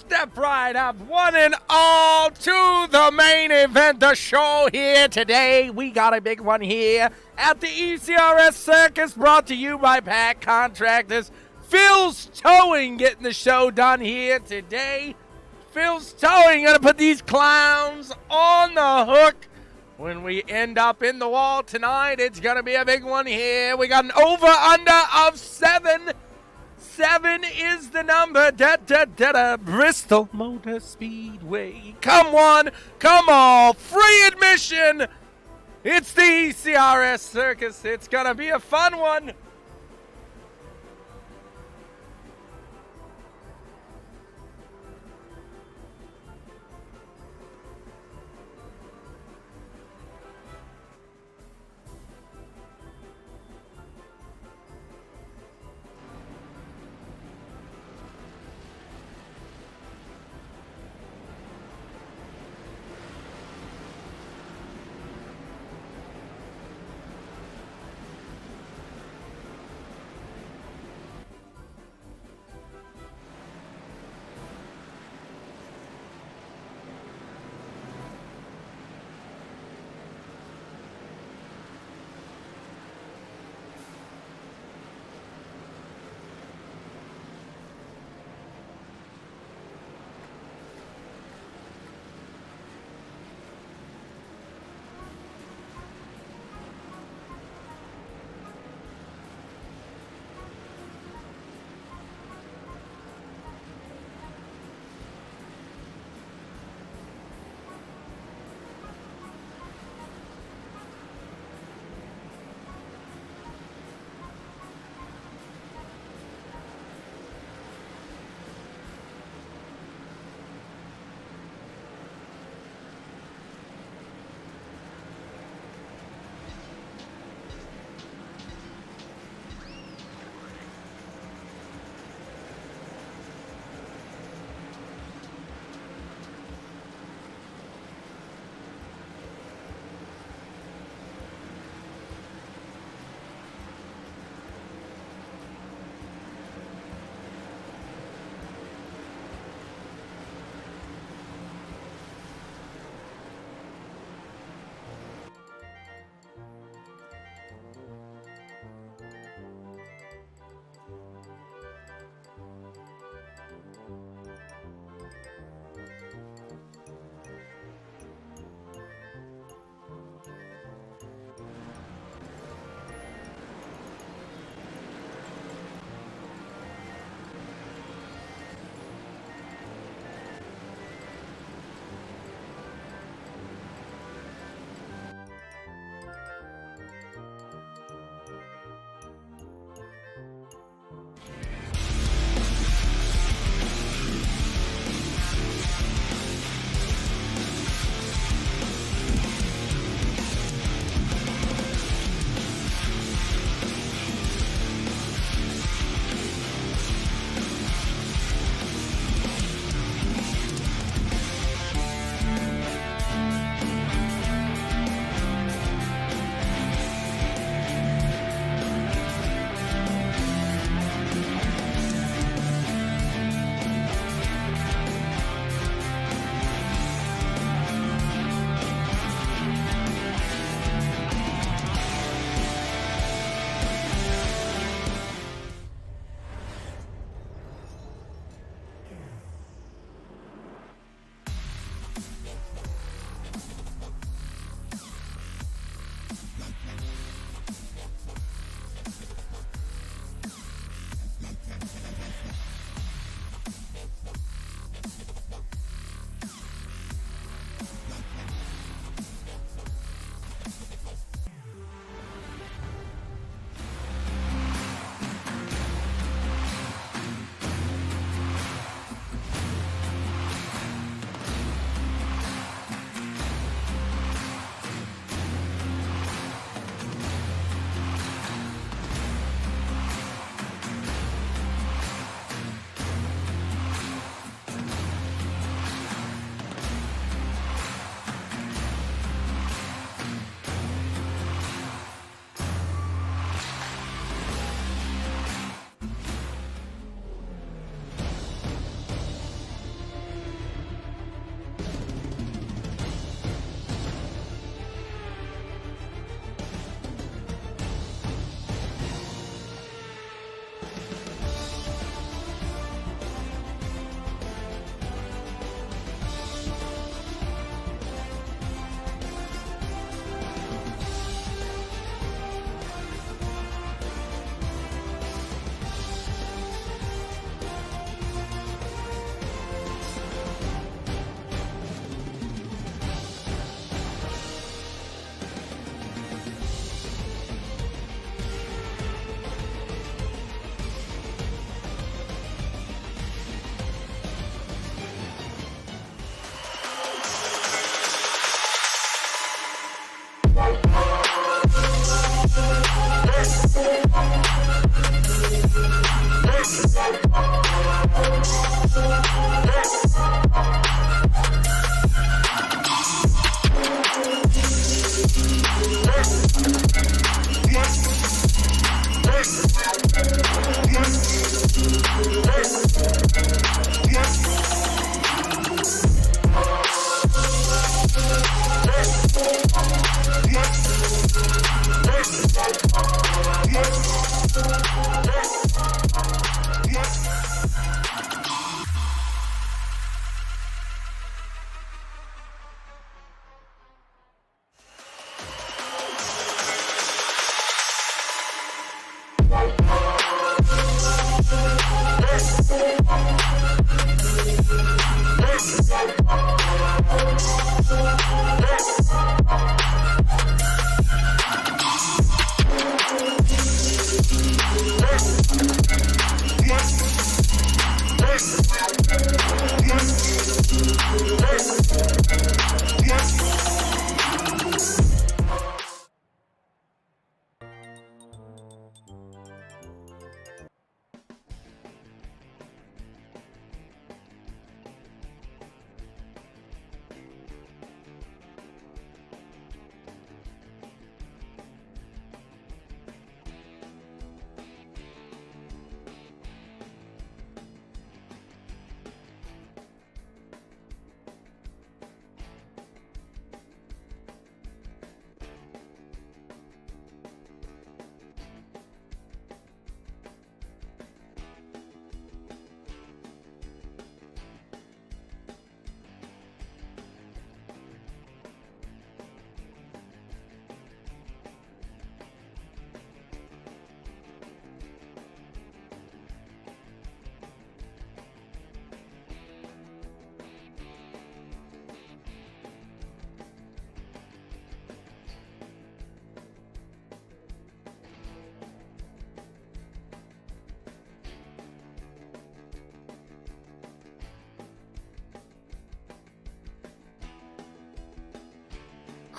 step right up, one and all, to the main event, the show here today. We got a big one here at the ECRS Circus, brought to you by Pack Contractors. Phil's Towing getting the show done here today. Phil's Towing gonna put these clowns on the hook. When we end up in the wall tonight, it's gonna be a big one here. We got an over-under of 7. 7 is the number. Bristol Motor Speedway. Come on, come on. Free admission. It's the ECRS Circus. It's gonna be a fun one.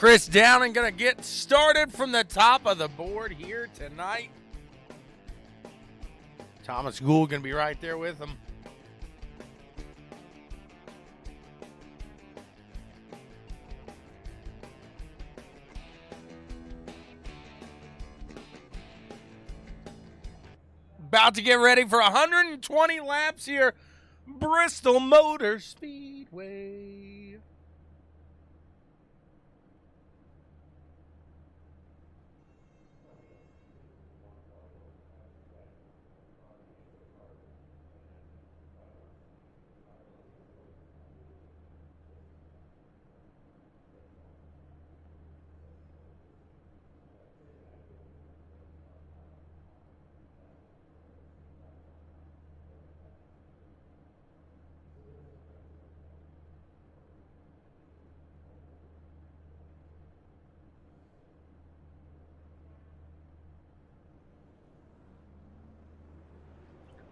Chris Downing going to get started from the top of the board here tonight. Thomas Gould going to be right there with him. About to get ready for 120 laps here. Bristol Motor Speedway.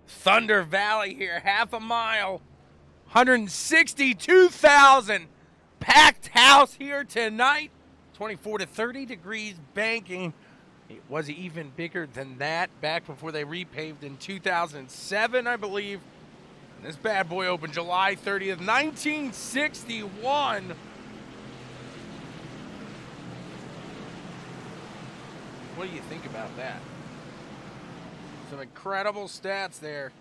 Thunder Valley here, half a mile, 162,000 packed house here tonight, 24 to 30 degrees banking. It was even bigger than that back before they repaved in 2007, I believe. And this bad boy opened July 30th, 1961. What do you think about that? Some incredible stats there.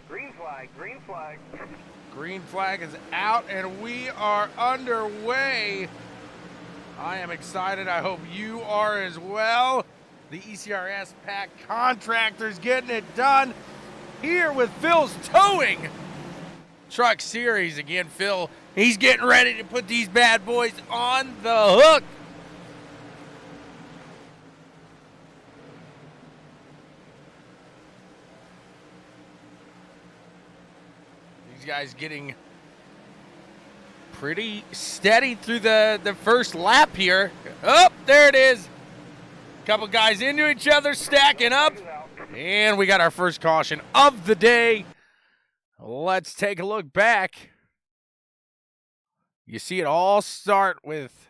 Green flag, green flag. Green flag is out and we are underway. I am excited. I hope you are as well. The ECRS Pack Contractors getting it done here with Phil's Towing Truck Series. Again, Phil, he's getting ready to put these bad boys on the hook. Guys getting pretty steady through the first lap here. Oh, there it is. Couple guys into each other, stacking up. And we got our first caution of the day. Let's take a look back. You see it all start with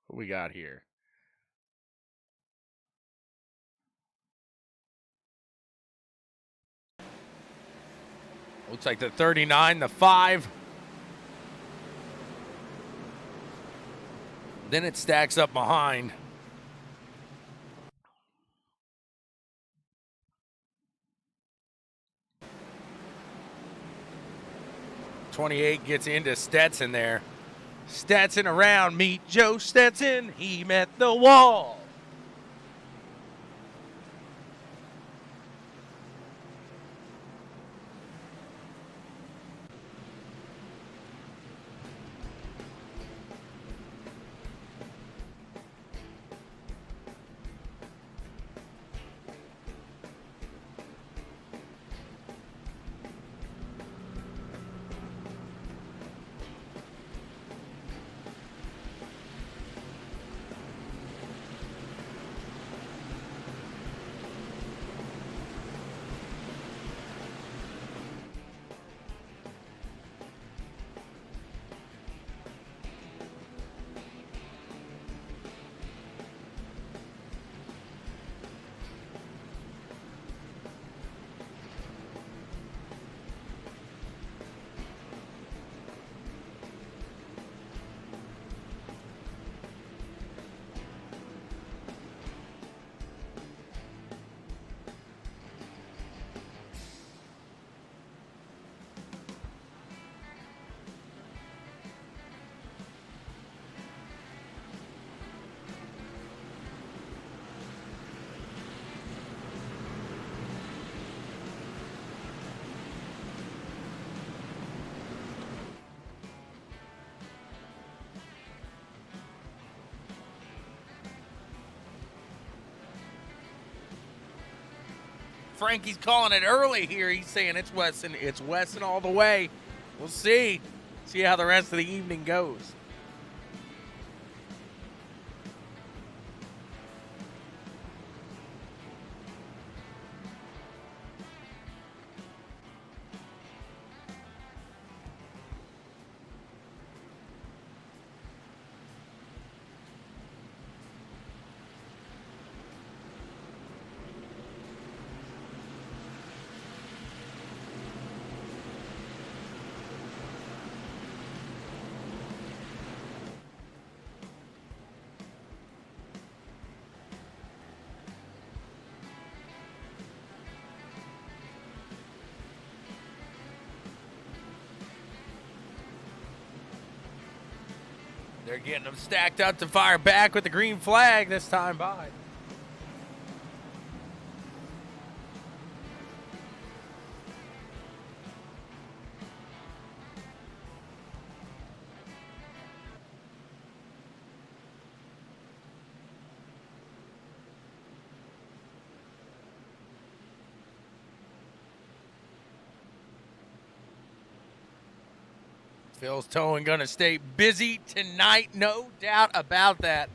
what we got here. Looks like the 39, the 5. Then it stacks up behind. '28 gets into Stetson there. Stetson around, meet Joe Stetson. He met the wall. Frankie's calling it early here. He's saying it's Wesson. It's Wesson all the way. We'll see. See how the rest of the evening goes. They're getting them stacked up to fire back with the green flag this time by. Phil's towing going to stay busy tonight, no doubt about that.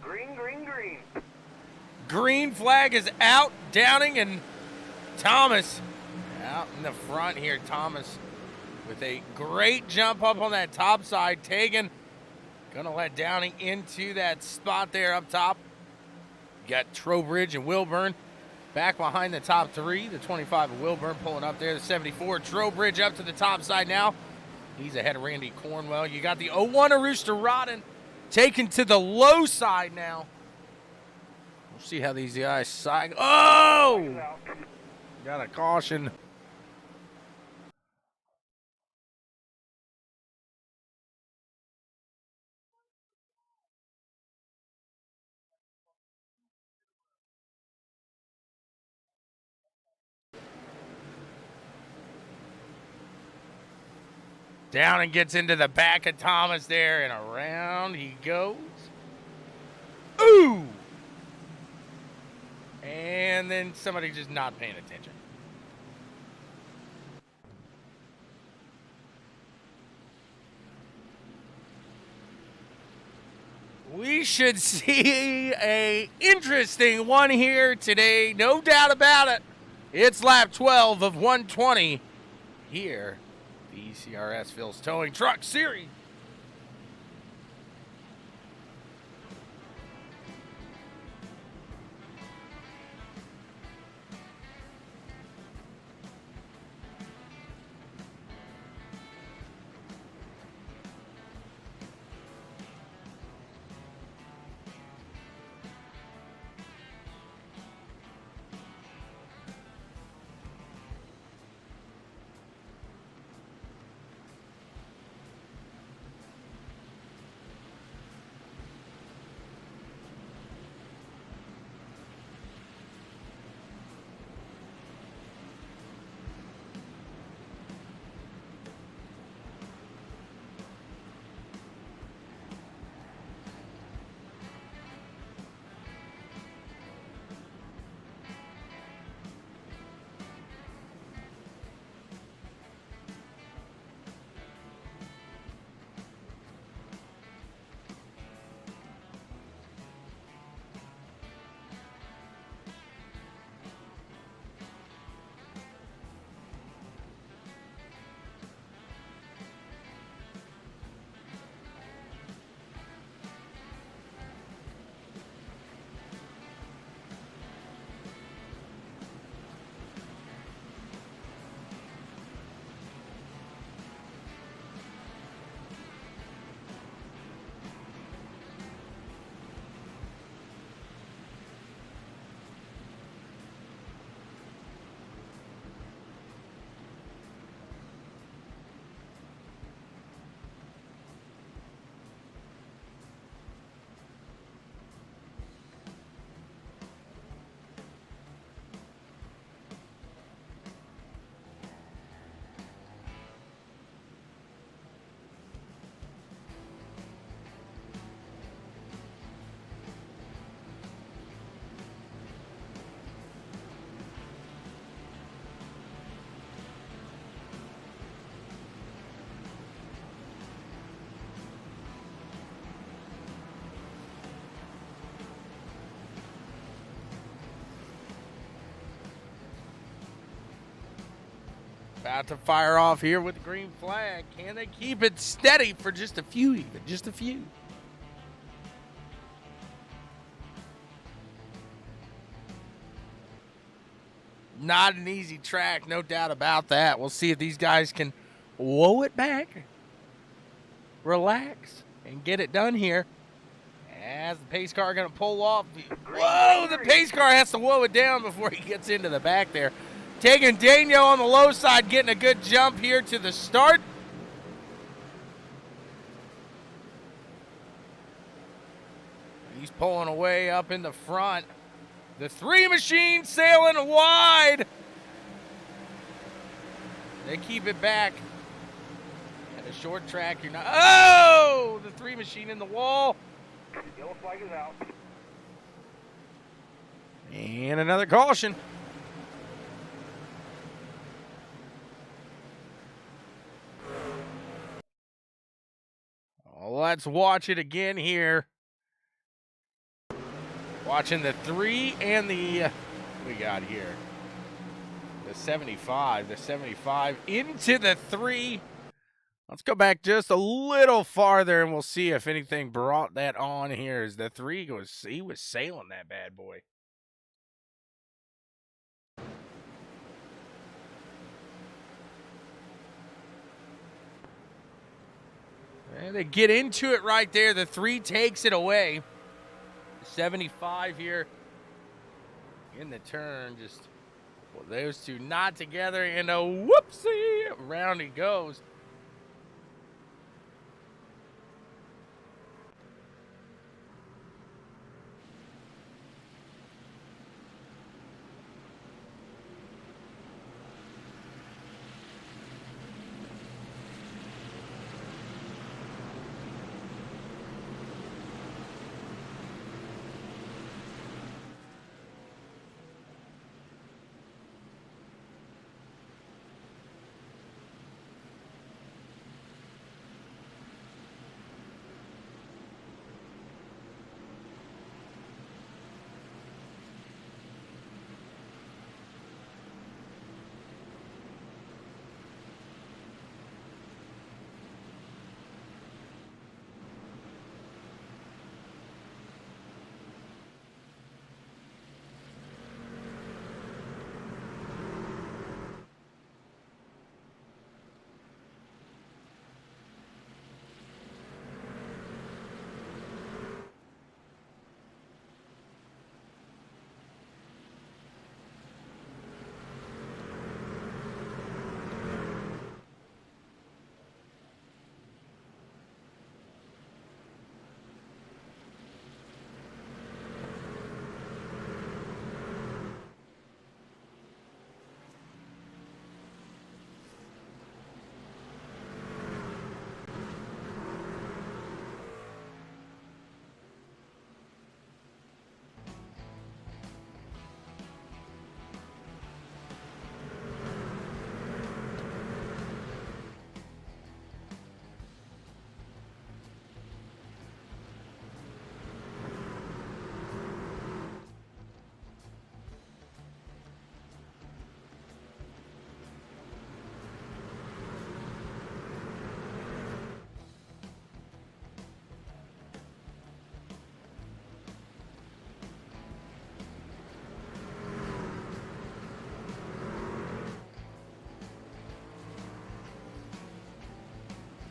Green, green, green. Green flag is out. Downing and Thomas out in the front here. Thomas with a great jump up on that top side. Tegan going to let Downing into that spot there up top. You got Trowbridge and Wilburn back behind the top three. The 25 of Wilburn pulling up there. The 74 Trowbridge up to the top side now. He's ahead of Randy Cornwell. You got the 01 of Rooster Rodden taken to the low side now. We'll see how these guys side. Oh! Got a caution. Down and gets into the back of Thomas there, and around he goes. Ooh! And then somebody just not paying attention. We should see a interesting one here today, no doubt about it. It's lap 12 of 120 here. The ECRS Phil's Towing Truck Series. About to fire off here with the green flag. Can they keep it steady for just a few even? Just a few. Not an easy track, no doubt about that. We'll see if these guys can whoa it back, relax, and get it done here. As the pace car going to pull off. Whoa, the pace car has to whoa it down before he gets into the back there. Taking Daniel on the low side, getting a good jump here to the start. He's pulling away up in the front. The three machine sailing wide. They keep it back. At a short track, you're not. Oh! The three machine in the wall. Yellow flag is out. And another caution. Let's watch it again here. Watching the 3 and the, we got here, the 75. The 75 into the 3. Let's go back just a little farther and we'll see if anything brought that on here. As the 3 goes, he was sailing that bad boy. And they get into it right there. The 3 takes it away. 75 here in the turn. Just, well, those two not together. And a whoopsie. Around he goes.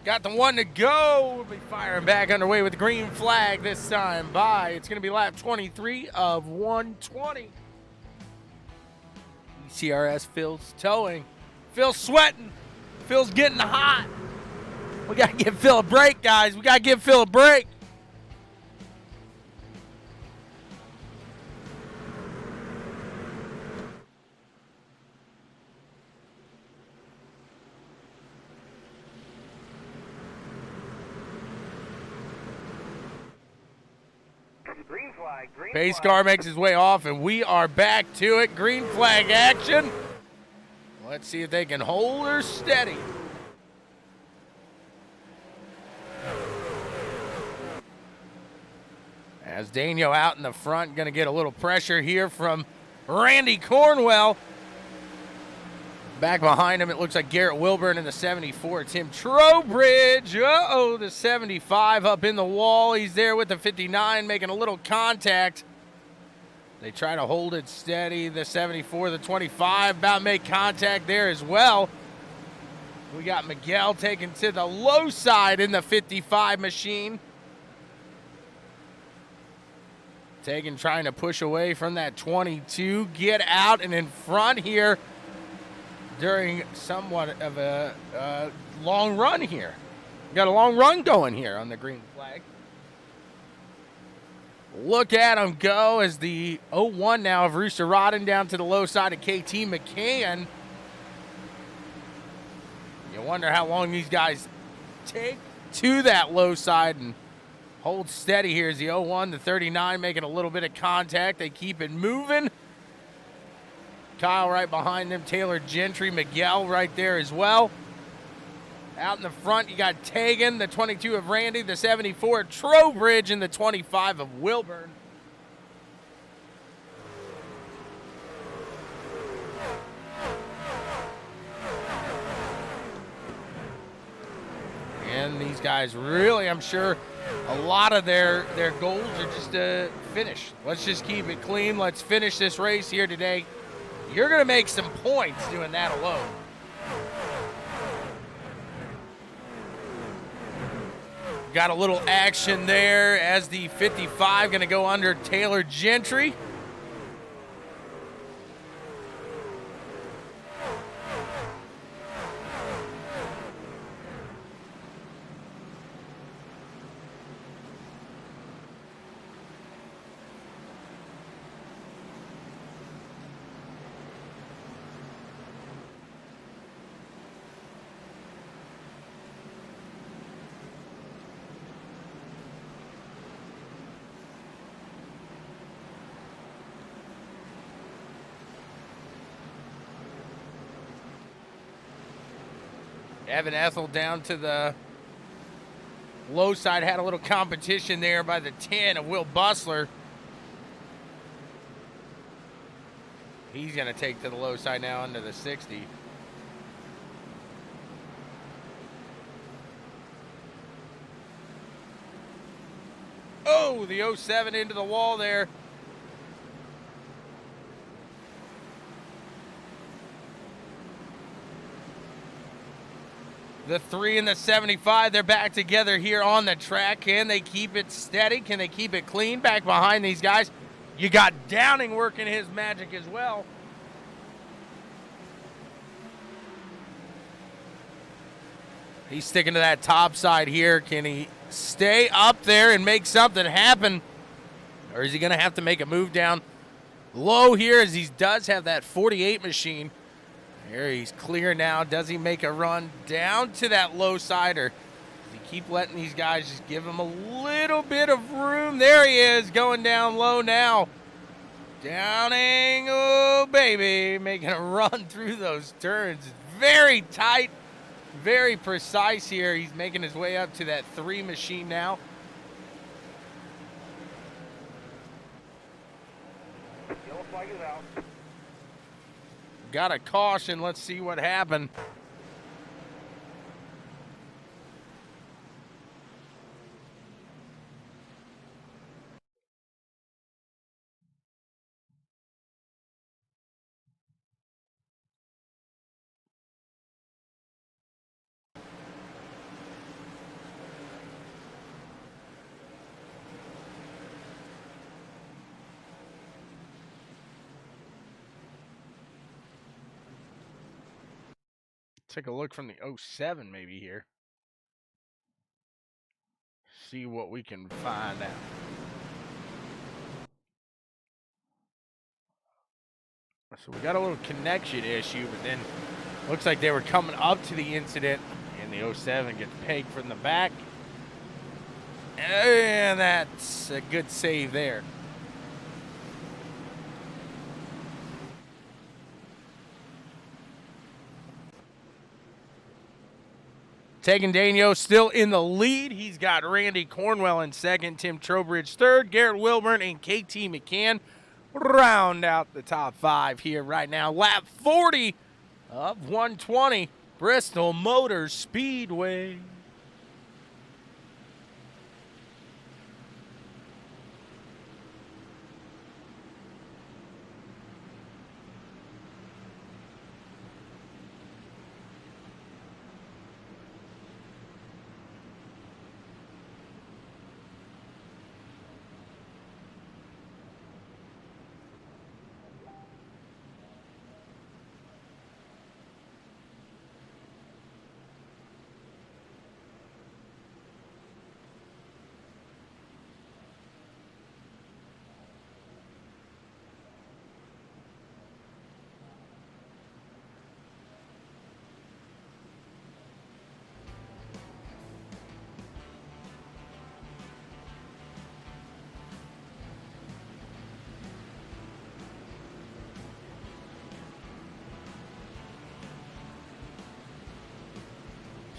Got the one to go. We'll be firing back underway with the green flag this time by. It's going to be lap 23 of 120. ECRS Phil's towing. Phil's sweating. Phil's getting hot. We got to give Phil a break, guys. We got to give Phil a break. Green flag. Green Pace flag. car makes his way off, and we are back to it. Green flag action. Let's see if they can hold her steady. As Daniel out in the front, going to get a little pressure here from Randy Cornwell. Back behind him, it looks like Garrett Wilburn in the 74. Tim Trowbridge. Uh-oh, the 75 up in the wall. He's there with the 59, making a little contact. They try to hold it steady. The 74, the 25, about to make contact there as well. We got Miguel taken to the low side in the 55 machine. Tegan trying to push away from that 22. Get out and in front here during somewhat of a long run here. Got a long run going here on the green flag. Look at him go as the 01 now of Rooster Rodden down to the low side of KT McCann. You wonder how long these guys take to that low side and hold steady here as the 01, the 39 making a little bit of contact. They keep it moving. Kyle right behind them. Taylor Gentry, Miguel right there as well. Out in the front, you got Tegan, the 22 of Randy, the 74 Trowbridge, and the 25 of Wilburn. And these guys really, I'm sure, a lot of their goals are just to finish. Let's just keep it clean. Let's finish this race here today. You're going to make some points doing that alone. Got a little action there as the 55 going to go under Taylor Gentry. Evan Ethel down to the low side. Had a little competition there by the 10 of Will Bustler. He's going to take to the low side now under the 60. Oh, the 07 into the wall there. The 3 and the 75, they're back together here on the track. Can they keep it steady? Can they keep it clean back behind these guys? You got Downing working his magic as well. He's sticking to that top side here. Can he stay up there and make something happen? Or is he going to have to make a move down low here as he does have that 48 machine? Here he's clear now. Does he make a run down to that low side, or does he keep letting these guys just give him a little bit of room? There he is, going down low now. Downing, oh baby, making a run through those turns. Very tight, very precise here. He's making his way up to that 3 machine now. Yellow flag is out. Got a caution. Let's see what happened. Take a look from the 07 maybe here. See what we can find out. So we got a little connection issue, but then looks like they were coming up to the incident, and the 07 gets pegged from the back. And that's a good save there. Tegan Daniel still in the lead. He's got Randy Cornwell in second, Tim Trowbridge third, Garrett Wilburn and KT McCann round out the top 5 here right now. Lap 40 of 120, Bristol Motor Speedway.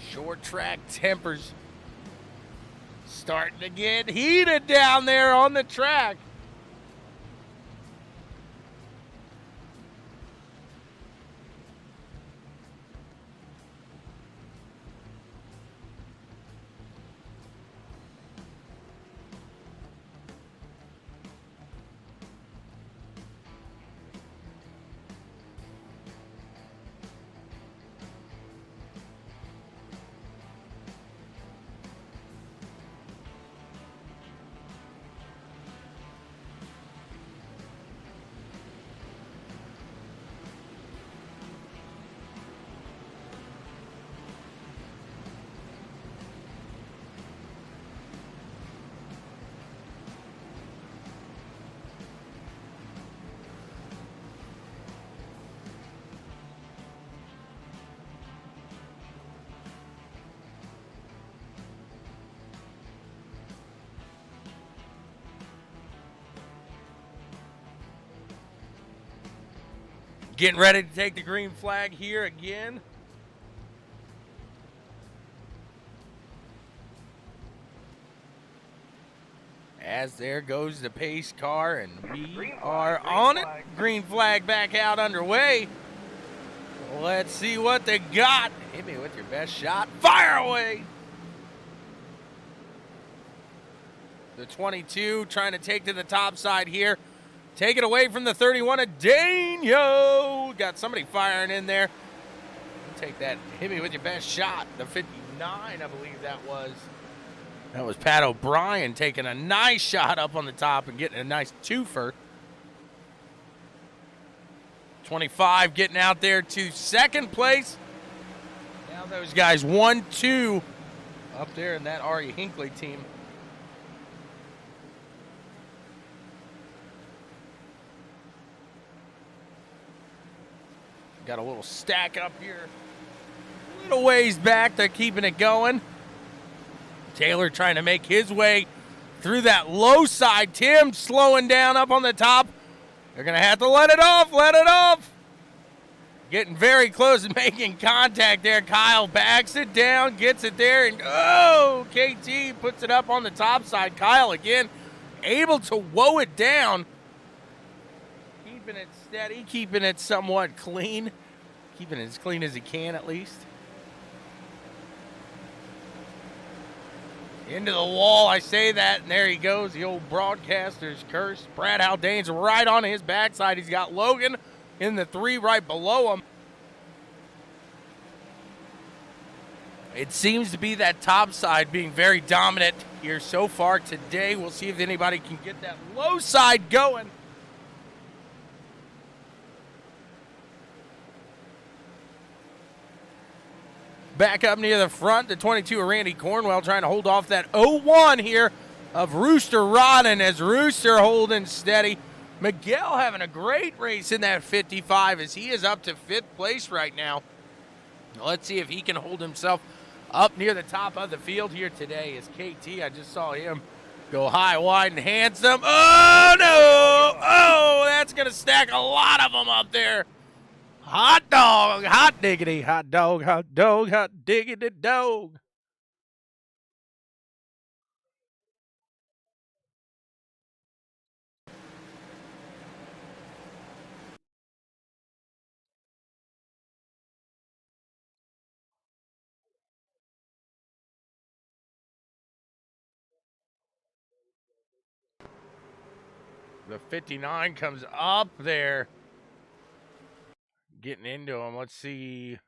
Short track tempers starting to get heated down there on the track. Getting ready to take the green flag here again. As there goes the pace car, and we are on it. Green flag back out underway. Let's see what they got. Hit me with your best shot. Fire away. The 22 trying to take to the top side here. Take it away from the 31 of Daniel. Got somebody firing in there. Take that. Hit me with your best shot. The 59, I believe that was. That was Pat O'Brien taking a nice shot up on the top and getting a nice twofer. 25 getting out there to second place. Now those guys 1-2 up there in that Ari Hinckley team. Got a little stack up here. A little ways back. They're keeping it going. Taylor trying to make his way through that low side. Tim slowing down up on the top. They're going to have to let it off. Let it off. Getting very close and making contact there. Kyle backs it down, gets it there, and oh, KT puts it up on the top side. Kyle again able to woe it down. Keeping it steady, keeping it somewhat clean. Keeping it as clean as he can, at least. Into the wall, I say that, and there he goes, the old broadcaster's curse. Brad Haldane's right on his backside. He's got Logan in the 3 right below him. It seems to be that top side being very dominant here so far today. We'll see if anybody can get that low side going. Back up near the front, the 22 of Randy Cornwell trying to hold off that 0-1 here of Rooster Rodden as Rooster holding steady. Miguel having a great race in that 55 as he is up to 5th place right now. Let's see if he can hold himself up near the top of the field here today. As KT, I just saw him go high, wide, and handsome. Oh, no! Oh, that's going to stack a lot of them up there. Hot dog, hot diggity, hot dog, hot diggity dog. The 59 comes up there. Getting into him. Let's see.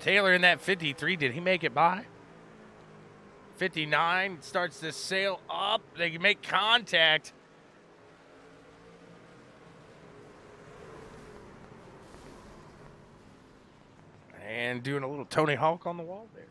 Taylor in that 53. Did he make it by? 59 starts to sail up. They can make contact. And doing a little Tony Hawk on the wall there.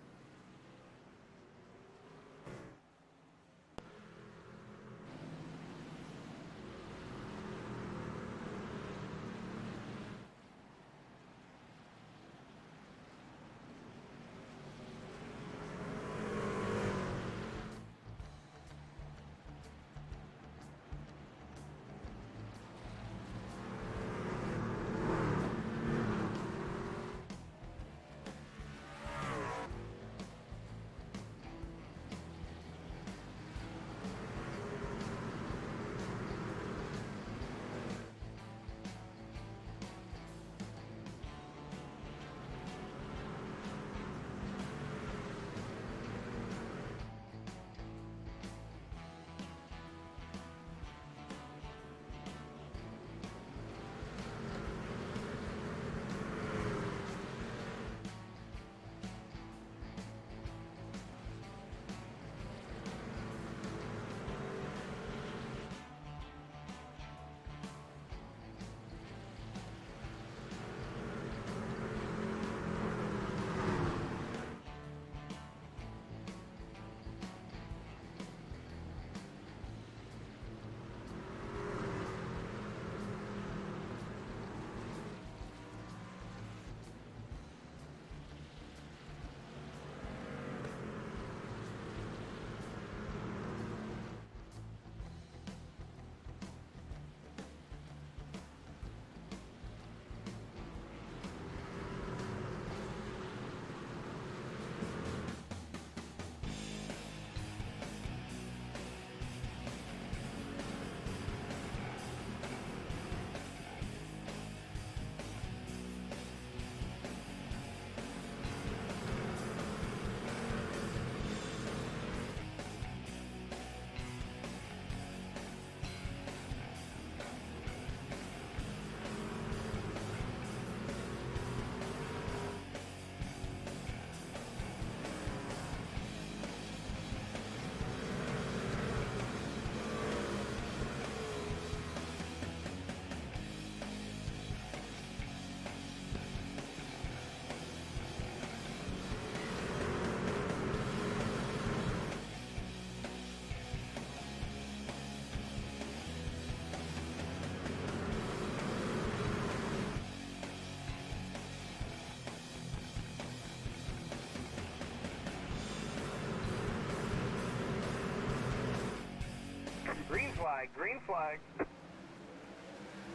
Green flag, green flag.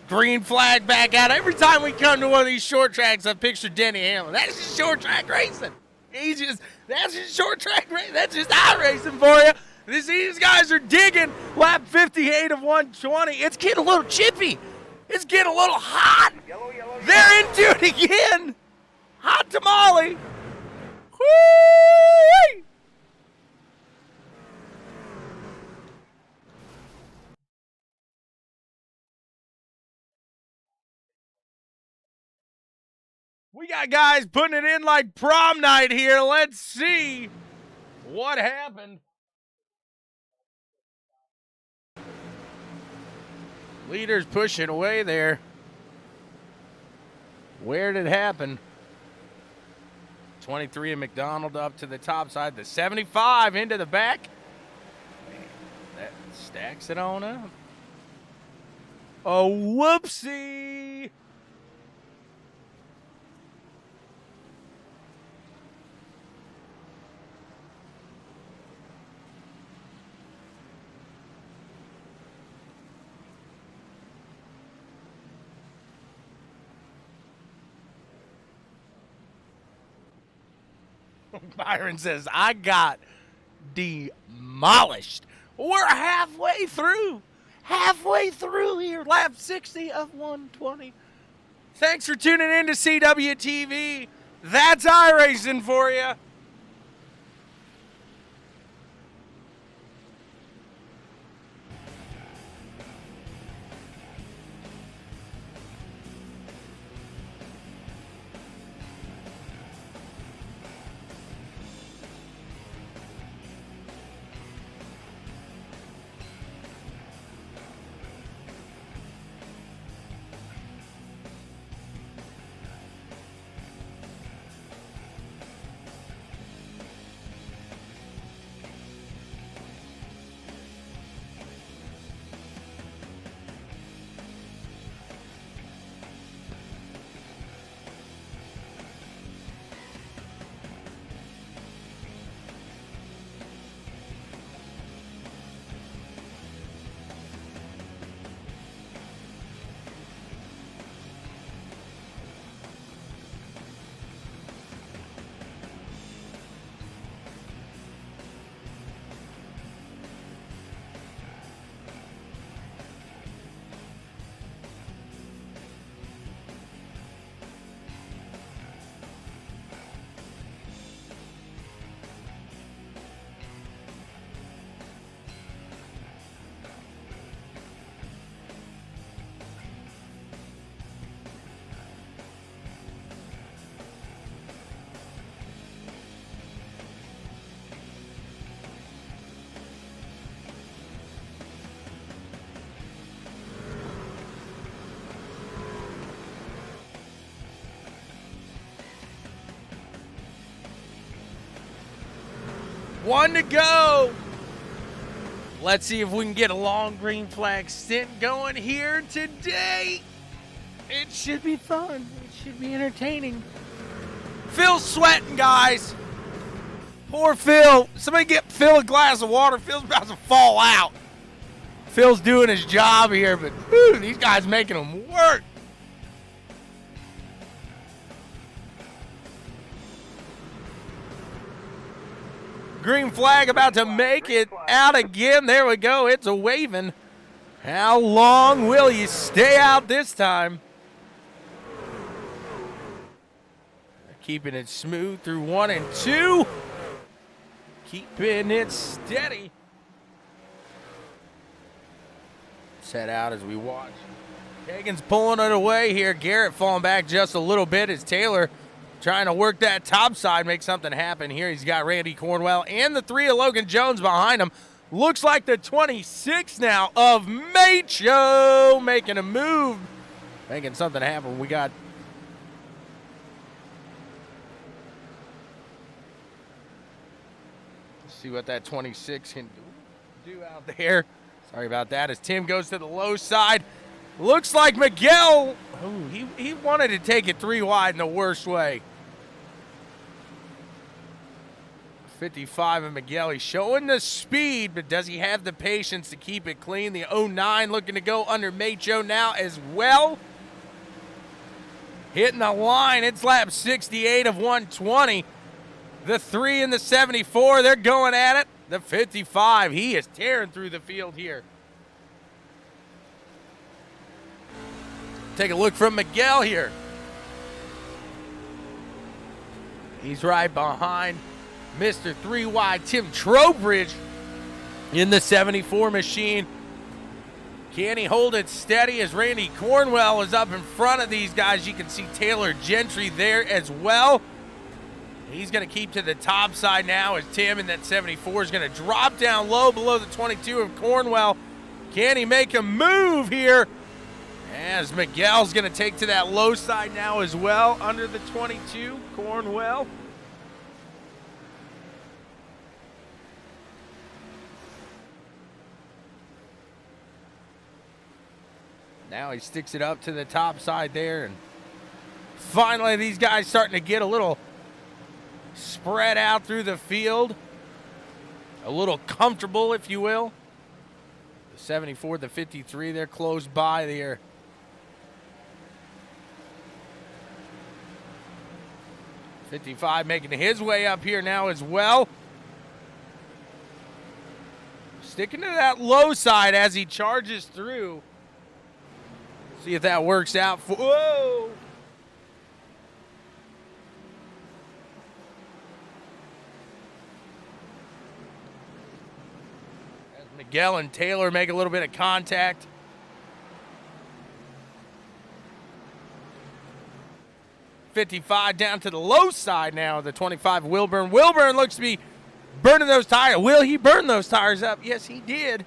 Green flag back out. Every time we come to one of these short tracks, I picture Denny Hamlin. That's just short track racing. That's just short track racing. That's just iRacing for you. These guys are digging lap 58 of 120. It's getting a little chippy. It's getting a little hot. Yellow, yellow, They're into it again. Hot tamale. Whee! We got guys putting it in like prom night here. Let's see what happened. Leaders pushing away there. Where did it happen? 23 and McDonald up to the top side. The 75 into the back. That stacks it on up. Oh, whoopsie. Byron says, I got demolished. We're halfway through. Halfway through here. Lap 60 of 120. Thanks for tuning in to CWTV. That's iRacing for you. One to go. Let's see if we can get a long green flag stint going here today. It should be fun. It should be entertaining. Phil's sweating, guys. Poor Phil. Somebody get Phil a glass of water. Phil's about to fall out. Phil's doing his job here, but whew, these guys making him work. Green flag about to make it out again. There we go. It's a waving. How long will you stay out this time? Keeping it smooth through 1 and 2. Keeping it steady. Let's head out as we watch. Hagen's pulling it away here. Garrett falling back just a little bit as Taylor trying to work that top side, make something happen here. He's got Randy Cornwell and the 3 of Logan Jones behind him. Looks like the 26 now of Macho making a move, making something happen. We got see what that 26 can do out there. Sorry about that as Tim goes to the low side. Looks like Miguel, he wanted to take it 3 wide in the worst way. 55 and Miguel, he's showing the speed, but does he have the patience to keep it clean? The 09 looking to go under Macho now as well. Hitting the line, it's lap 68 of 120. The 3 and the 74, they're going at it. The 55, he is tearing through the field here. Take a look from Miguel here. He's right behind Mr. 3 wide Tim Trowbridge in the 74 machine. Can he hold it steady as Randy Cornwell is up in front of these guys? You can see Taylor Gentry there as well. He's going to keep to the top side now as Tim in that 74 is going to drop down low below the 22 of Cornwell. Can he make a move here? As Miguel's going to take to that low side now as well under the 22, Cornwell. Now he sticks it up to the top side there. And finally, these guys starting to get a little spread out through the field. A little comfortable, if you will. The 74, the 53, they're close by there. .55 making his way up here now as well. Sticking to that low side as he charges through. See if that works out. Whoa! As Miguel and Taylor make a little bit of contact. .55 down to the low side now. The 25 Wilburn. Wilburn looks to be burning those tires. Will he burn those tires up? Yes, he did.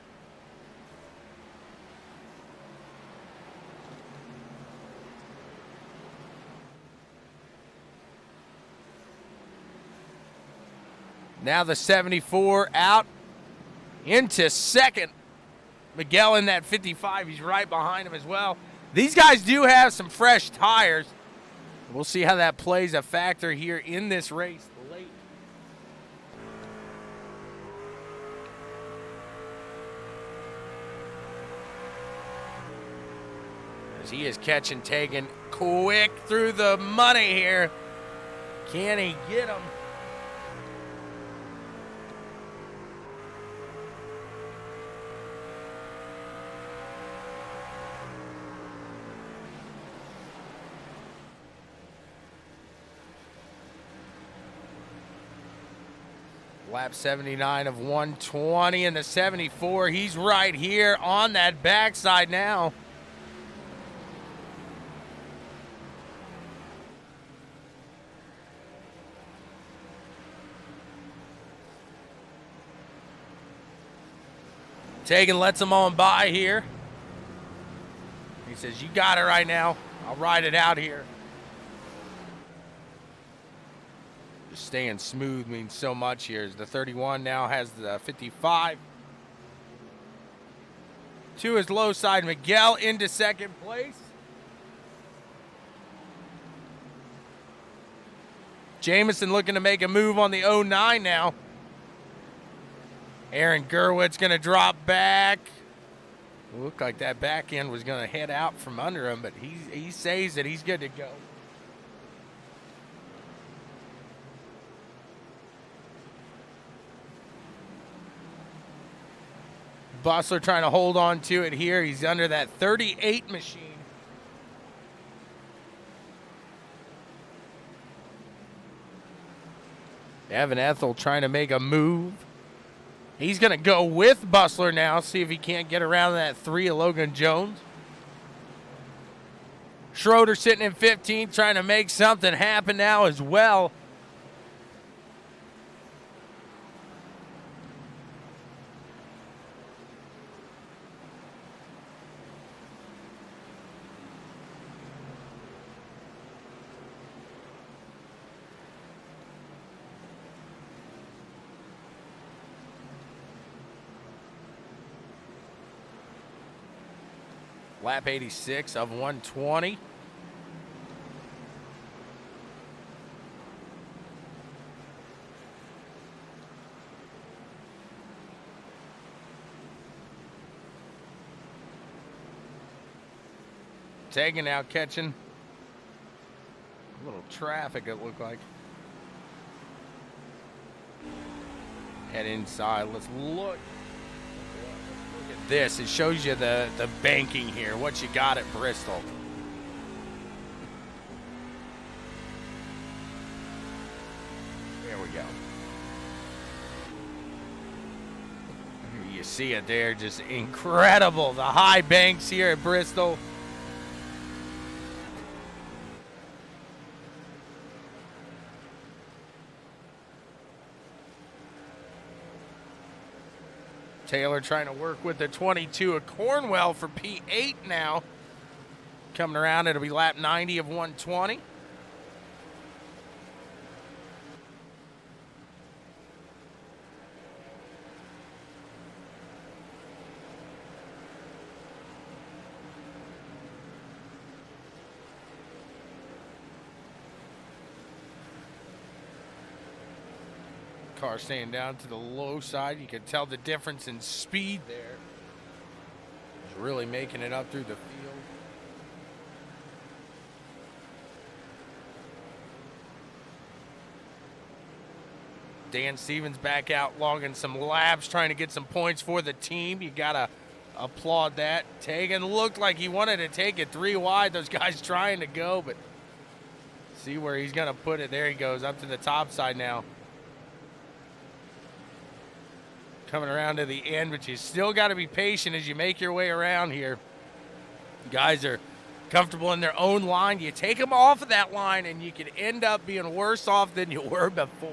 Now the 74 out into second. Miguel in that 55. He's right behind him as well. These guys do have some fresh tires. We'll see how that plays a factor here in this race late. As he is catching, taking quick through the money here. Can he get him? Lap 79 of 120 and the 74. He's right here on that backside now. Tegan lets him on by here. He says, you got it right now. I'll ride it out here. staying smooth means so much here. As the 31 now has the 55. To his low side, Miguel into second place. Jamison looking to make a move on the 09 now. Aaron Gerwitz going to drop back. Looked like that back end was going to head out from under him, but he says that he's good to go. Bustler trying to hold on to it here. He's under that 38 machine. Evan Ethel trying to make a move. He's going to go with Bustler now, see if he can't get around that 3 of Logan Jones. Schroeder sitting in 15th, trying to make something happen now as well. Lap 86 of 120. Tagging out, catching a little traffic, it looked like. Head inside. Let's look. This, it shows you the banking here, what you got at Bristol. There we go. You see it there, just incredible. The high banks here at Bristol. Taylor trying to work with the 22 of Cornwell for P8 now. Coming around, it'll be lap 90 of 120. Car staying down to the low side. You can tell the difference in speed there. He's really making it up through the field. Dan Stevens back out logging some laps, trying to get some points for the team. You got to applaud that. Tegan looked like he wanted to take it 3 wide. Those guys trying to go, but see where he's going to put it. There he goes, up to the top side now. Coming around to the end, but you still got to be patient as you make your way around here. Guys are comfortable in their own line. You take them off of that line, and you could end up being worse off than you were before.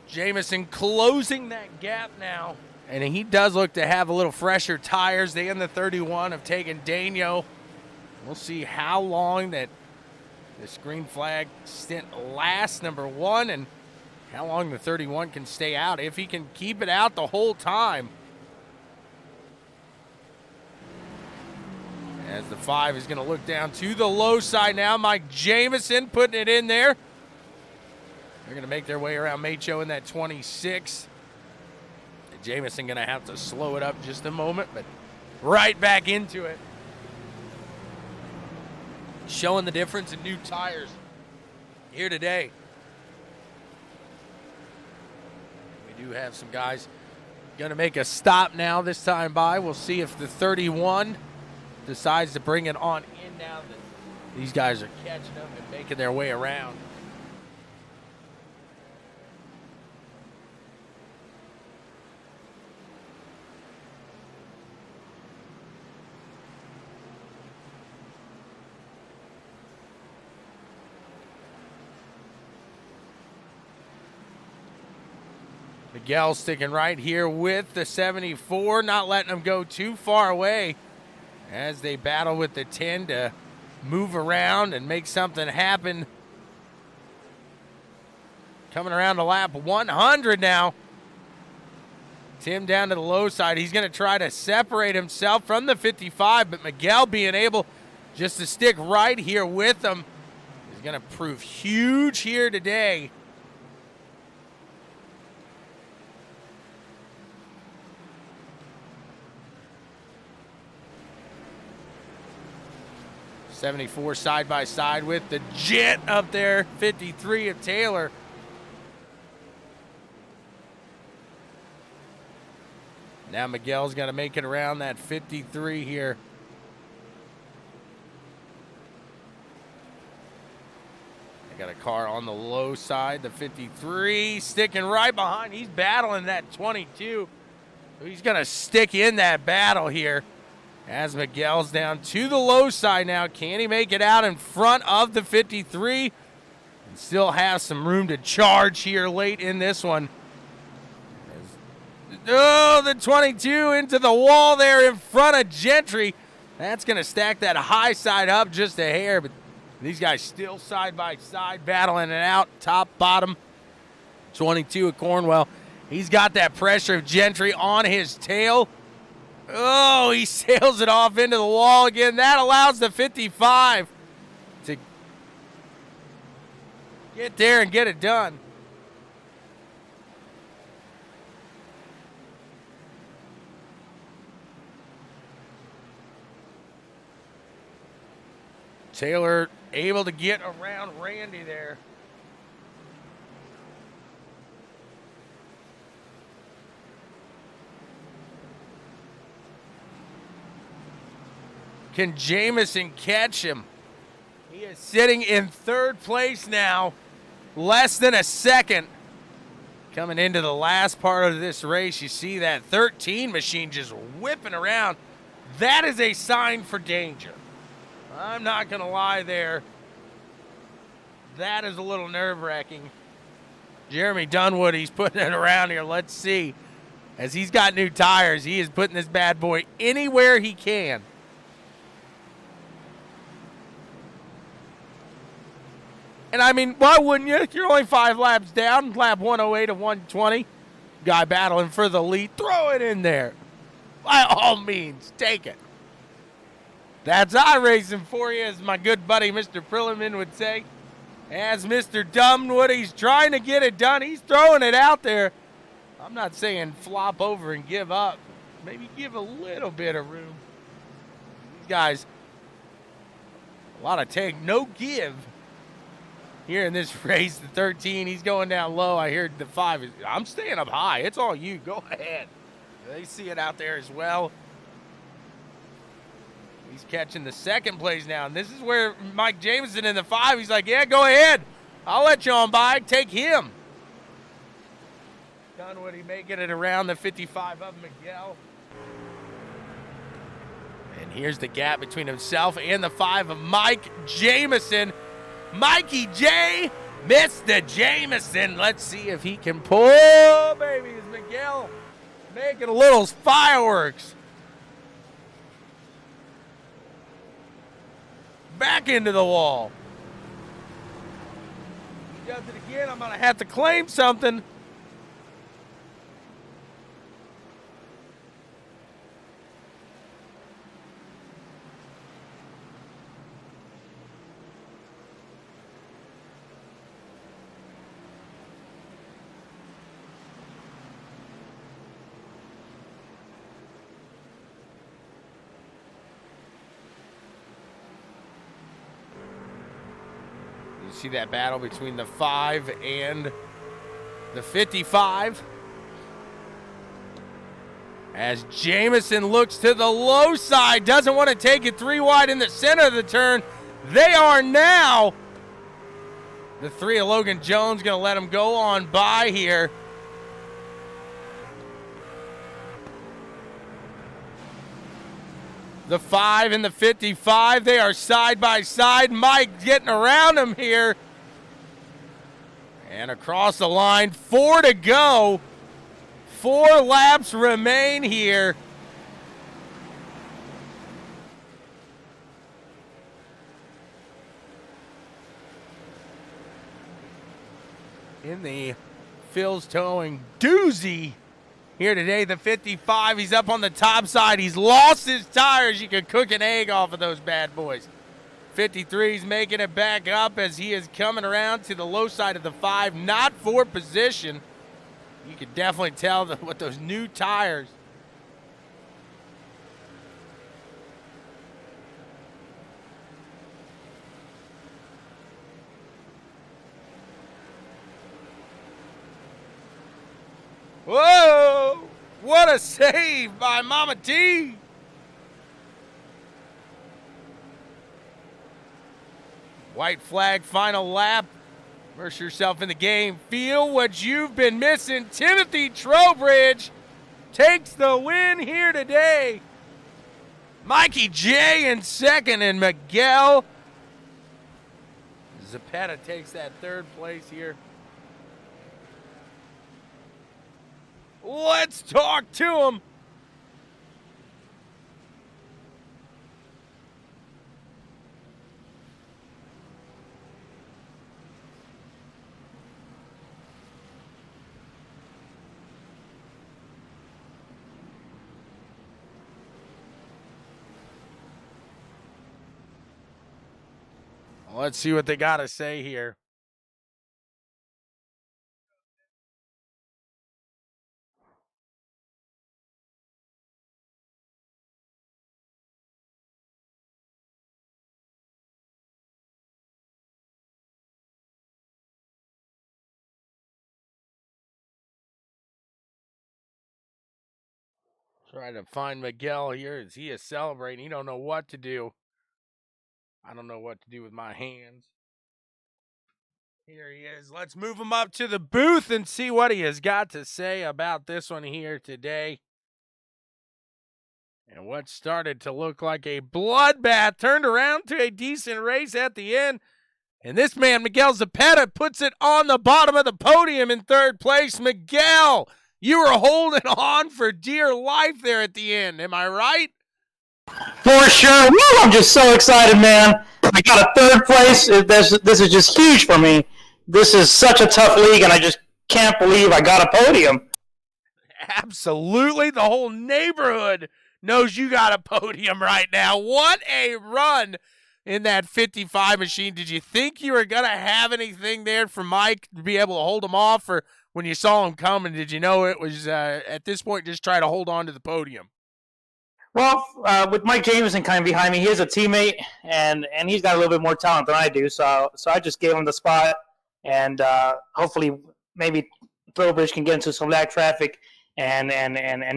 Jamison closing that gap now, and he does look to have a little fresher tires. They in the 31 have taken Dano. We'll see how long that this green flag stint lasts, number one, and how long the 31 can stay out, if he can keep it out the whole time. As the 5 is going to look down to the low side now. Mike Jamison putting it in there. They're going to make their way around Macho in that 26. Jamison going to have to slow it up just a moment, but right back into it. Showing the difference in new tires here today. Do have some guys going to make a stop now this time by. We'll see if the 31 decides to bring it on in now that these guys are catching them and making their way around. Miguel sticking right here with the 74, not letting them go too far away as they battle with the 10 to move around and make something happen. Coming around to lap 100 now. Tim down to the low side. He's going to try to separate himself from the 55, but Miguel being able just to stick right here with him is going to prove huge here today. '74 side by side with the Jet up there, 53 of Taylor. Now Miguel's got to make it around that 53 here. I got a car on the low side, the 53, sticking right behind. He's battling that 22. He's going to stick in that battle here as Miguel's down to the low side now. Can he make it out in front of the 53? And still has some room to charge here late in this one. Oh, the 22 into the wall there in front of Gentry. That's going to stack that high side up just a hair, but these guys still side by side battling it out, top, bottom. 22 of Cornwell. He's got that pressure of Gentry on his tail. Oh, he sails it off into the wall again. That allows the 55 to get there and get it done. Taylor able to get around Randy there. Can Jamison catch him? He is sitting in third place now, less than a second. Coming into the last part of this race, you see that 13 machine just whipping around. That is a sign for danger. I'm not going to lie there. That is a little nerve-wracking. Jeremy Dunwood, he's putting it around here. Let's see. As he's got new tires, he is putting this bad boy anywhere he can. And, I mean, why wouldn't you? You're only 5 laps down, lap 108 of 120. Guy battling for the lead. Throw it in there. By all means, take it. That's iRacing for you, as my good buddy Mr. Prilliman would say. As Mr. Dunwood, he's trying to get it done. He's throwing it out there. I'm not saying flop over and give up. Maybe give a little bit of room. These guys, a lot of take, no give. Here in this race, the 13, he's going down low. I hear the 5. I'm staying up high. It's all you. Go ahead. They see it out there as well. He's catching the second place now. And this is where Mike Jamison in the 5, he's like, yeah, go ahead. I'll let you on by. Take him. Dunwoody making it around the 55 of Miguel. And here's the gap between himself and the 5 of Mike Jamison. Mikey J, Mr. Jamison. Let's see if he can pull, baby. Is Miguel making a little fireworks. Back into the wall. He does it again. I'm going to have to claim something. See that battle between the 5 and the 55. As Jamison looks to the low side, doesn't want to take it 3 wide in the center of the turn. They are now. The 3 of Logan Jones going to let him go on by here. The 5 and the 55, they are side by side. Mike getting around him here. And across the line, 4 to go. 4 laps remain here. in the Phil's Towing doozy here today. The 55, he's up on the top side. He's lost his tires. You could cook an egg off of those bad boys. 53 is making it back up as he is coming around to the low side of the 5, not for position. You can definitely tell what those new tires. Whoa! What a save by Mama T! White flag, final lap. Immerse yourself in the game. Feel what you've been missing. Timothy Trowbridge takes the win here today. Mikey J in second, and Miguel Zapata takes that third place here. Let's talk to him. Let's see what they got to say here. Trying to find Miguel here as he is celebrating. He don't know what to do. I don't know what to do with my hands. Here he is. Let's move him up to the booth and see what he has got to say about this one here today. And what started to look like a bloodbath turned around to a decent race at the end. And this man, Miguel Zapata, puts it on the bottom of the podium in third place. Miguel, you were holding on for dear life there at the end. Am I right? For sure. Woo, I'm just so excited, man. I got a third place. This is just huge for me. This is such a tough league, and I just can't believe I got a podium. Absolutely. The whole neighborhood knows you got a podium right now. What a run in that 55 machine. Did you think you were going to have anything there for Mike to be able to hold him off? Or when you saw him coming, did you know it was, at this point, just try to hold on to the podium? Well, with Mike Jameson kind of behind me, he is a teammate, and he's got a little bit more talent than I do. So I just gave him the spot, and hopefully maybe Trowbridge can get into some lag traffic, and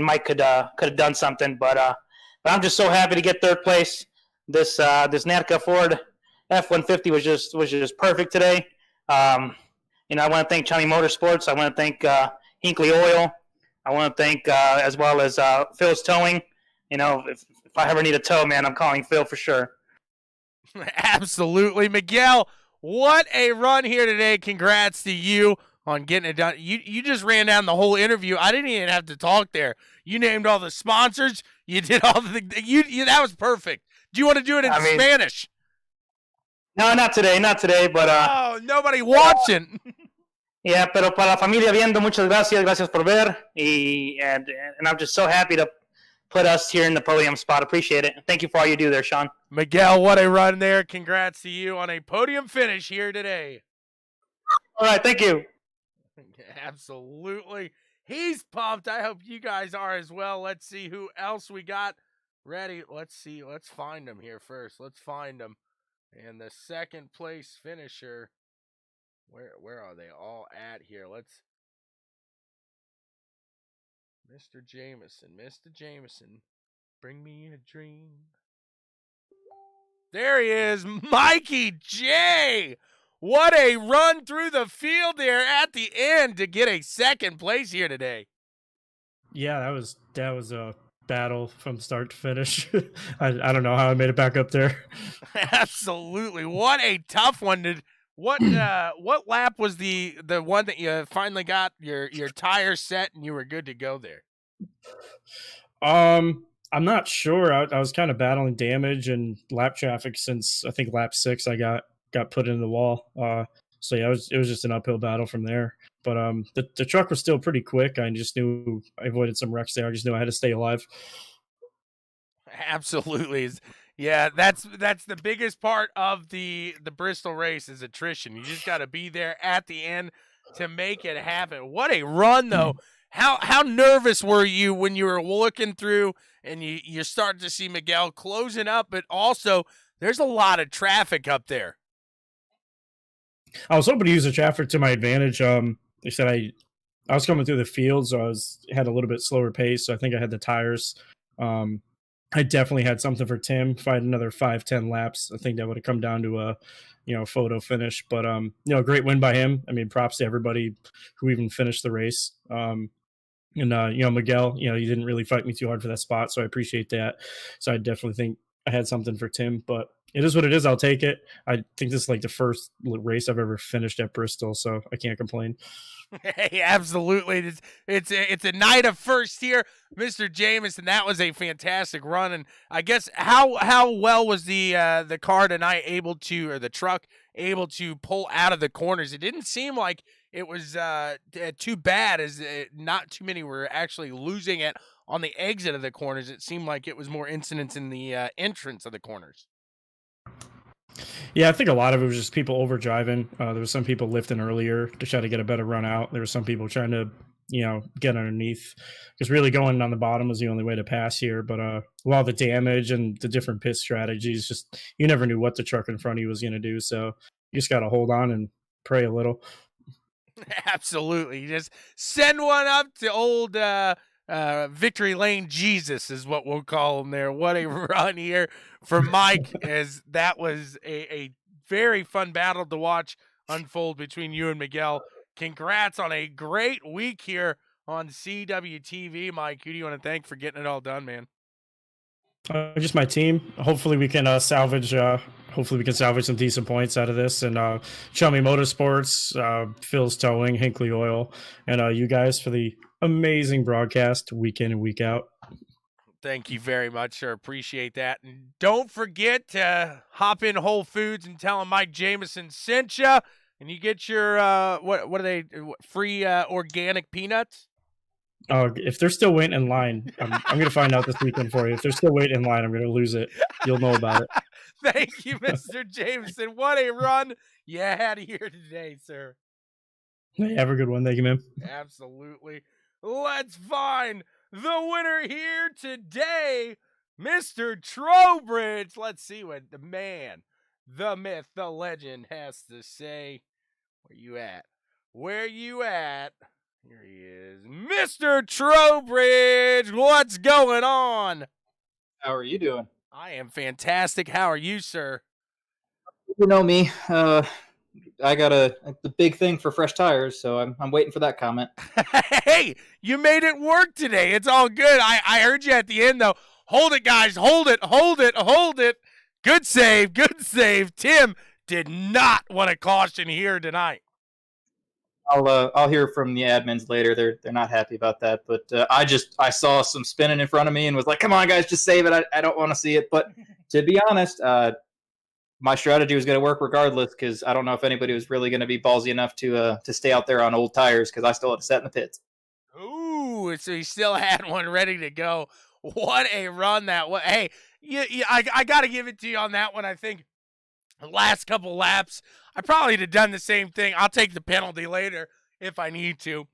Mike could have done something. But I'm just so happy to get third place. This NATCA Ford F-150 was just perfect today. I want to thank Chummy Motorsports. I want to thank Hinkley Oil. I want to thank as well as Phil's Towing. If I ever need a tow, man, I'm calling Phil for sure. Absolutely. Miguel, what a run here today. Congrats to you on getting it done. You just ran down the whole interview. I didn't even have to talk there. You named all the sponsors. You did all the that was perfect. Do you want to do it in Spanish? No, not today, but oh, nobody watching. Yeah, pero para la familia viendo, muchas gracias por ver, and I'm just so happy to put us here in the podium spot. Appreciate it. Thank you for all you do there, Shawn. Miguel, what a run there. Congrats to you on a podium finish here today. All right, thank you. Absolutely. He's pumped. I hope you guys are as well. Let's see who else we got ready. Let's see. Let's find him here first. Let's find him. And the second place finisher, where are they all at here? Let's Mr. Jameson, bring me a dream. There he is, Mikey J. What a run through the field there at the end to get a second place here today. Yeah, that was a battle from start to finish. I don't know how I made it back up there. Absolutely. What a tough one. What lap was the one that you finally got your tire set and you were good to go there? I'm not sure. I was kind of battling damage and lap traffic since I think lap 6 I got put in the wall. So yeah, it was just an uphill battle from there. But the truck was still pretty quick. I just knew I avoided some wrecks there. I just knew I had to stay alive. Absolutely. Yeah, that's the biggest part of the Bristol race is attrition. You just got to be there at the end to make it happen. What a run, though. How nervous were you when you were looking through and you start to see Miguel closing up, but also there's a lot of traffic up there. I was hoping to use the traffic to my advantage. They said I was coming through the field, so I had a little bit slower pace. So I think I had the tires. I definitely had something for Tim. If I had another 5-10 laps, I think that would have come down to a photo finish. But great win by him. I mean, props to everybody who even finished the race. Miguel, he didn't really fight me too hard for that spot, so I appreciate that. So I definitely think I had something for Tim, but it is what it is. I'll take it. I think this is like the first race I've ever finished at Bristol, so I can't complain. Hey, absolutely. It's a night of first here, Mr. Jamison. That was a fantastic run, and I guess how well was the car tonight the truck able to pull out of the corners? It didn't seem like it was too bad, as not too many were actually losing it on the exit of the corners. It seemed like it was more incidents in the entrance of the corners. Yeah, I think a lot of it was just people over driving. There was some people lifting earlier to try to get a better run out. There were some people trying to, get underneath, because really going on the bottom was the only way to pass here. But a lot of the damage and the different pit strategies, just you never knew what the truck in front of you was going to do. So you just got to hold on and pray a little. Absolutely. You just send one up to old Victory Lane Jesus is what we'll call him there. What a run here for Mike, as that was a very fun battle to watch unfold between you and Miguel. Congrats on a great week here on CWTV, Mike. Who do you want to thank for getting it all done, man? Just my team. Hopefully we can salvage some decent points out of this. And Chummy Motorsports, Phil's Towing, Hinkley Oil, and you guys for the amazing broadcast week in and week out. Thank you very much, sir. Appreciate that. And don't forget to hop in Whole Foods and tell them Mike Jamison sent you. And you get your, what are they, free organic peanuts? If they're still waiting in line, I'm going to find out this weekend for you. If they're still waiting in line, I'm going to lose it. You'll know about it. Thank you, Mr. Jamison. What a run you had here today, sir. Hey, have a good one. Thank you, man. Absolutely. Let's find the winner here today, Mr. Trowbridge. Let's see what the man, the myth, the legend has to say. Where you at? Where you at? Here he is, Mr. Trowbridge. What's going on? How are you doing? I am fantastic. How are you, sir? You know me. I got the big thing for fresh tires, so I'm waiting for that comment. Hey, you made it work today. It's all good. I heard you at the end, though. Hold it, guys. Hold it. Hold it. Hold it. Good save. Good save. Tim did not want a caution here tonight. I'll hear from the admins later. They're not happy about that, but I saw some spinning in front of me and was like, "Come on, guys, just save it. I don't want to see it." But to be honest, my strategy was going to work regardless, because I don't know if anybody was really going to be ballsy enough to stay out there on old tires, because I still had to set in the pits. Ooh, so he still had one ready to go. What a run that was. Hey, I got to give it to you on that one. I think the last couple laps, I probably would have done the same thing. I'll take the penalty later if I need to.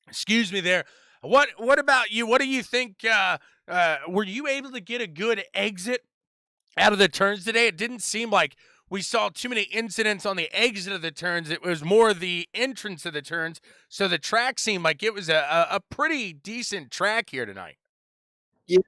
Excuse me there. What about you? What do you think? Were you able to get a good exit out of the turns today? It didn't seem like we saw too many incidents on the exit of the turns. It was more the entrance of the turns. So the track seemed like it was a pretty decent track here tonight. Yeah.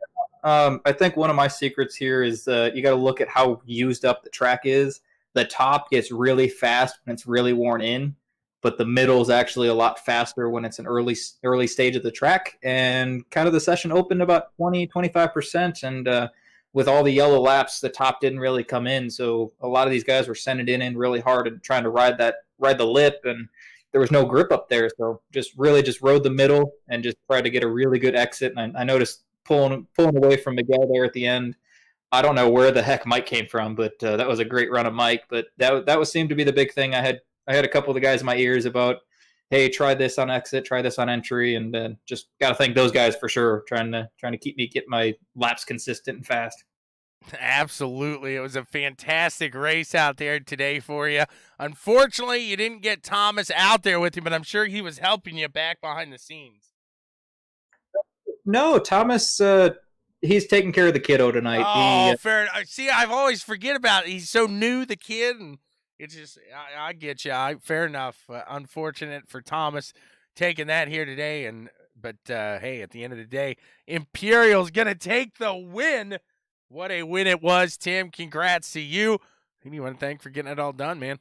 I think one of my secrets here is you got to look at how used up the track is. The top gets really fast when it's really worn in, but the middle is actually a lot faster when it's an early stage of the track. And kind of the session opened about 20-25%, and with all the yellow laps, the top didn't really come in. So a lot of these guys were sending it in really hard and trying to ride the lip, and there was no grip up there. So just rode the middle and just tried to get a really good exit. And I noticed pulling away from Miguel there at the end. I don't know where the heck Mike came from, but that was a great run of Mike. But that seemed to be the big thing. I had I had a couple of the guys in my ears about, hey, try this on exit, try this on entry, and just got to thank those guys for sure, trying to get my laps consistent and fast. Absolutely. It was a fantastic race out there today for you. Unfortunately, you didn't get Thomas out there with you, but I'm sure he was helping you back behind the scenes. No, Thomas, he's taking care of the kiddo tonight. Oh, fair enough. See, I've always forget about it. He's so new, the kid, and it's just, I get you. Fair enough. Unfortunate for Thomas taking that here today, but hey, at the end of the day, Imperial's going to take the win. What a win it was, Tim. Congrats to you. Who do you want to thank for getting it all done, man?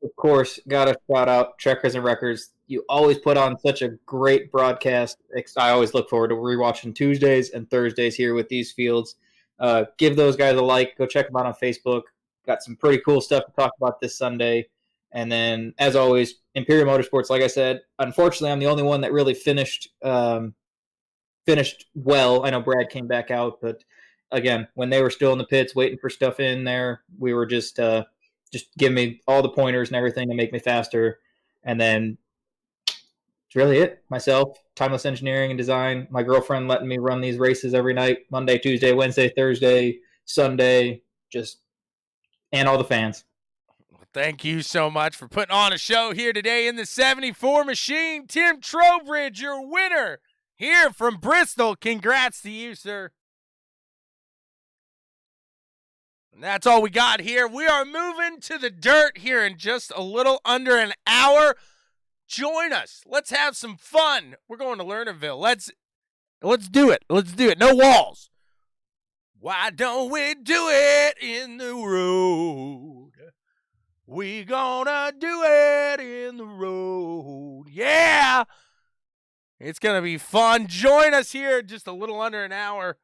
Of course, got to shout out Checkers and Records. You always put on such a great broadcast. I always look forward to rewatching Tuesdays and Thursdays here with these fields. Give those guys a like. Go check them out on Facebook. Got some pretty cool stuff to talk about this Sunday. And then, as always, Imperial Motorsports, like I said, unfortunately, I'm the only one that really finished well. I know Brad came back out, but again, when they were still in the pits waiting for stuff in there, we were just give me all the pointers and everything to make me faster. And then it's really it. Myself, Timeless Engineering and Design, my girlfriend letting me run these races every night, Monday, Tuesday, Wednesday, Thursday, Sunday, and all the fans. Thank you so much for putting on a show here today in the 74 machine. Tim Trowbridge, your winner here from Bristol. Congrats to you, sir. And that's all we got here. We are moving to the dirt here in just a little under an hour. Join us. Let's have some fun. We're going to Lernerville. Let's do it. Let's do it. No walls. Why don't we do it in the road? We gonna do it in the road. Yeah. It's going to be fun. Join us here just a little under an hour.